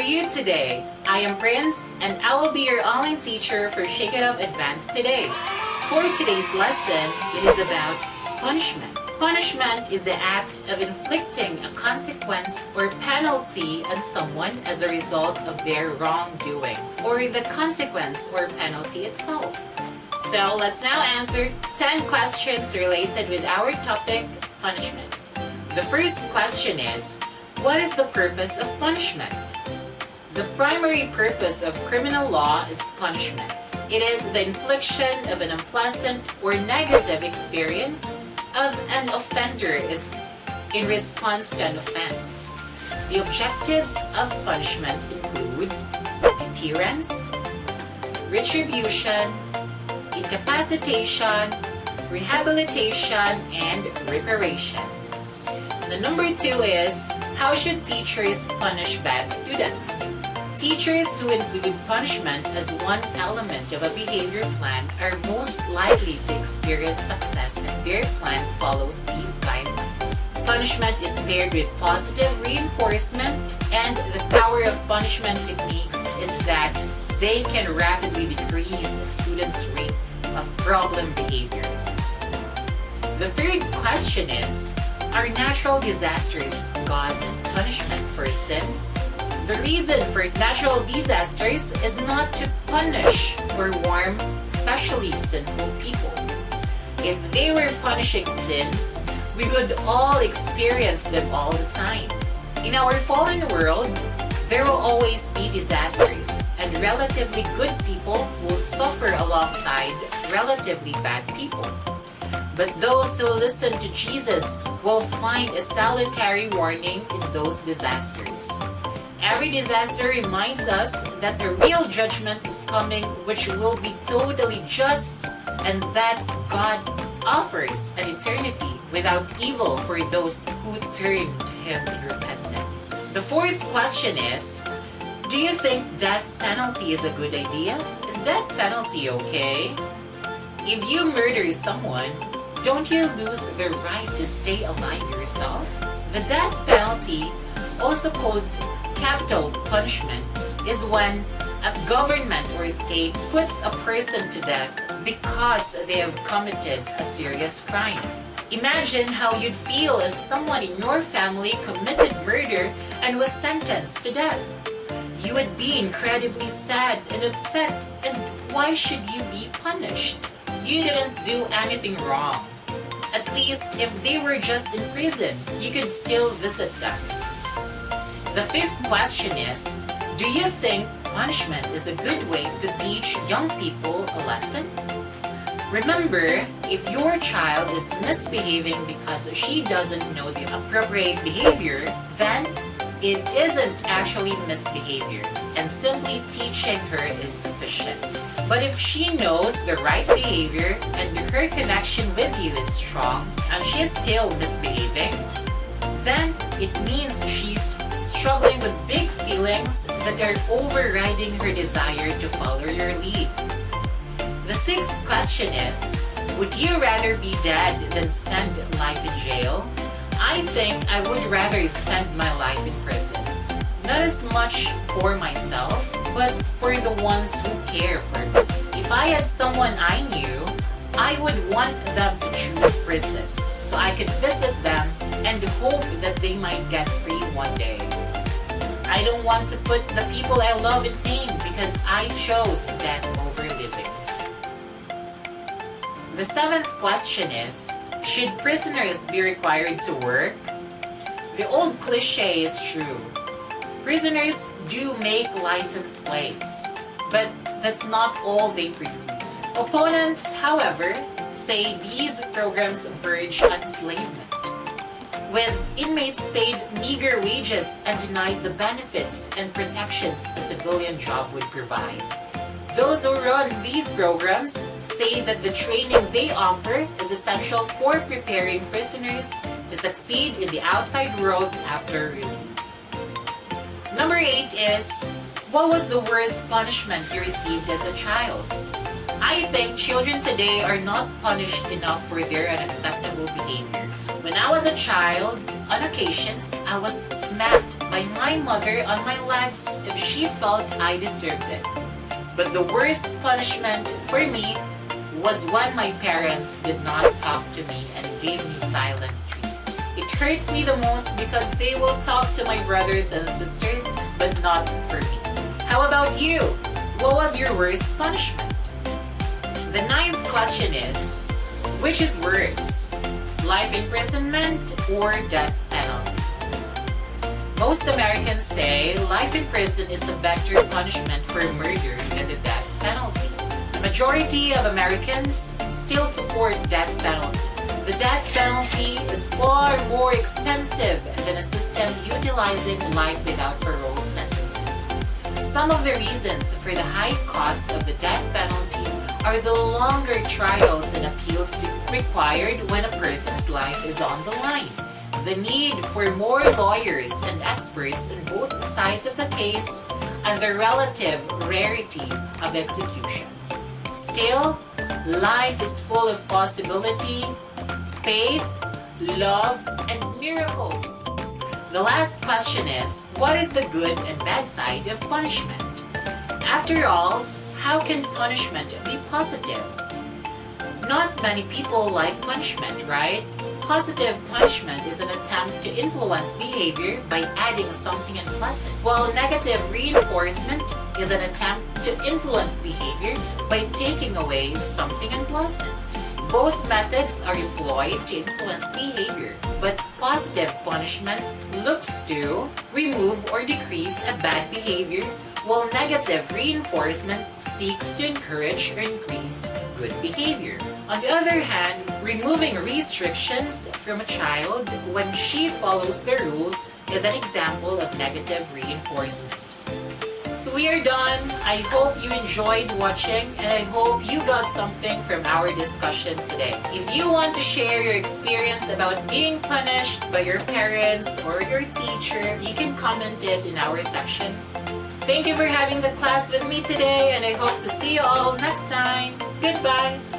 you today? I am Prince and I will be your online teacher for Shake It Up Advanced today. For today's lesson, it is about punishment. Punishment is the act of inflicting a consequence or penalty on someone as a result of their wrongdoing, or the consequence or penalty itself. So let's now answer 10 questions related with our topic, punishment. The first question is, what is the purpose of punishment? The primary purpose of criminal law is punishment. It is the infliction of an unpleasant or negative experience of an offender is in response to an offense. The objectives of punishment include deterrence, retribution, incapacitation, rehabilitation, and reparation. The number 2 is, how should teachers punish bad students? Teachers who include punishment as one element of a behavior plan are most likely to experience success if their plan follows these guidelines. Punishment is paired with positive reinforcement, and the power of punishment techniques is that they can rapidly decrease a student's rate of problem behaviors. The third question is, are natural disasters God's punishment for sin? The reason for natural disasters is not to punish or warn especially sinful people. If they were punishing sin, we would all experience them all the time. In our fallen world, there will always be disasters, and relatively good people will suffer alongside relatively bad people. But those who listen to Jesus will find a salutary warning in those disasters. Every disaster reminds us that the real judgment is coming, which will be totally just, and that God offers an eternity without evil for those who turn to Him in repentance. The fourth question is, do you think death penalty is a good idea? Is death penalty okay? If you murder someone, don't you lose the right to stay alive yourself? The death penalty, also called capital punishment, is when a government or state puts a person to death because they have committed a serious crime. Imagine how you'd feel if someone in your family committed murder and was sentenced to death. You would be incredibly sad and upset, and why should you be punished? You didn't do anything wrong. At least if they were just in prison, you could still visit them. The fifth question is, do you think punishment is a good way to teach young people a lesson? Remember, if your child is misbehaving because she doesn't know the appropriate behavior, then it isn't actually misbehavior, and simply teaching her is sufficient. But if she knows the right behavior and her connection with you is strong and she is still misbehaving, then it means she's struggling with big feelings that are overriding her desire to follow your lead. The sixth question is, would you rather be dead than spend life in jail? I think I would rather spend my life in prison. Not as much for myself, but for the ones who care for me. If I had someone I knew, I would want them to choose prison, so I could visit them and hope that they might get free one day. I don't want to put the people I love in pain because I chose death over living. The seventh question is, should prisoners be required to work? The old cliche is true. Prisoners do make license plates, but that's not all they produce. Opponents, however, say these programs verge on enslavement, with inmates paid meager wages and denied the benefits and protections a civilian job would provide. Those who run these programs say that the training they offer is essential for preparing prisoners to succeed in the outside world after release. Number 8 is, what was the worst punishment you received as a child? I think children today are not punished enough for their unacceptable behavior. When I was a child, on occasions, I was smacked by my mother on my legs if she felt I deserved it. But the worst punishment for me was when my parents did not talk to me and gave me silent treatment. It hurts me the most because they will talk to my brothers and sisters, but not for me. How about you? What was your worst punishment? The 9th question is, which is worse, life imprisonment or death penalty? Most Americans say life in prison is a better punishment for murder than the death penalty. The majority of Americans still support death penalty. The death penalty is far more expensive than a system utilizing life without parole sentences. Some of the reasons for the high cost of the death penalty are the longer trials and appeals required when a person's life is on the line, the need for more lawyers and experts on both sides of the case, and the relative rarity of executions. Still, life is full of possibility, faith, love, and miracles. The last question is, what is the good and bad side of punishment? After all, how can punishment be positive? Not many people like punishment, right? Positive punishment is an attempt to influence behavior by adding something unpleasant, while negative reinforcement is an attempt to influence behavior by taking away something unpleasant. Both methods are employed to influence behavior, but positive punishment looks to remove or decrease a bad behavior, while negative reinforcement seeks to encourage or increase good behavior. On the other hand, removing restrictions from a child when she follows the rules is an example of negative reinforcement. So we are done. I hope you enjoyed watching and I hope you got something from our discussion today. If you want to share your experience about being punished by your parents or your teacher, you can comment it in our section. Thank you for having the class with me today and I hope to see you all next time. Goodbye!